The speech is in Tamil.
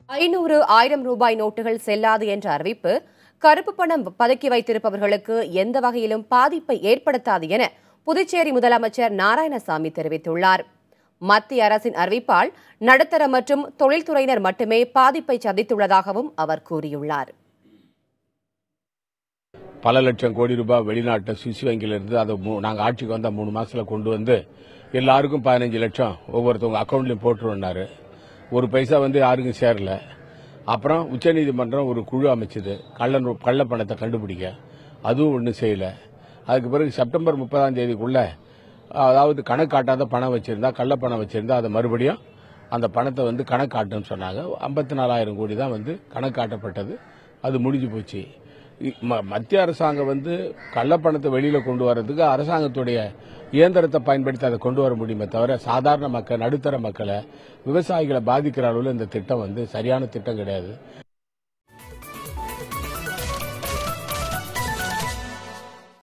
500, 1000 ரூபாய் நோட்டுகள் செல்லாது என்ற அறிவிப்பு கருப்பு பணம் பதுக்கி வைத்திருப்பவர்களுக்கு எந்த வகையிலும் பாதிப்பை ஏற்படுத்தாது என புதுச்சேரி முதலமைச்சர் நாராயணசாமி தெரிவித்துள்ளார். மத்திய அரசின் அறிவிப்பால் நடுத்தர மற்றும் தொழில்துறையினர் மட்டுமே பாதிப்பை சந்தித்துள்ளதாகவும் அவர் கூறியுள்ளார். பல லட்சம் கோடி ரூபாய் வெளிநாட்டு சுவிஸ் வங்கியிலிருந்து அதை நாங்கள் ஆட்சிக்கு வந்த 3 மாசத்துல கொண்டு வந்து எல்லாருக்கும் 15 லட்சம் ஒவ்வொருத்தவங்க அக்கௌண்ட்லயும் போட்டுருந்தாரு. ஒரு பைசா யாருக்கும் சேரல. அப்புறம் உச்சநீதிமன்றம் ஒரு குழு அமைச்சது கள்ள பணத்தை கண்டுபிடிக்க, அதுவும் ஒன்றும் செய்யல. அதுக்கு பிறகு செப்டம்பர் 30ஆம் தேதிக்குள்ள அதாவது கணக்காட்டாத பணம் வச்சிருந்தா, கள்ள பணம் வச்சிருந்தா அதை மறுபடியும் அந்த பணத்தை கணக்காட்டுன்னு சொன்னாங்க. 54,000 கோடி தான் கணக்காட்டப்பட்டது. அது முடிஞ்சு போச்சு. மத்திய அரசாங்கம் கள்ளப்பணத்தை வெளியில கொண்டு வர்றதுக்கு அரசாங்கத்துடைய இயந்திரத்தை பயன்படுத்தி அதை கொண்டு வர முடியுமே தவிர சாதாரண மக்கள், நடுத்தர மக்களை, விவசாயிகளை பாதிக்கிற அளவில் இந்த திட்டம் சரியான திட்டம் கிடையாது.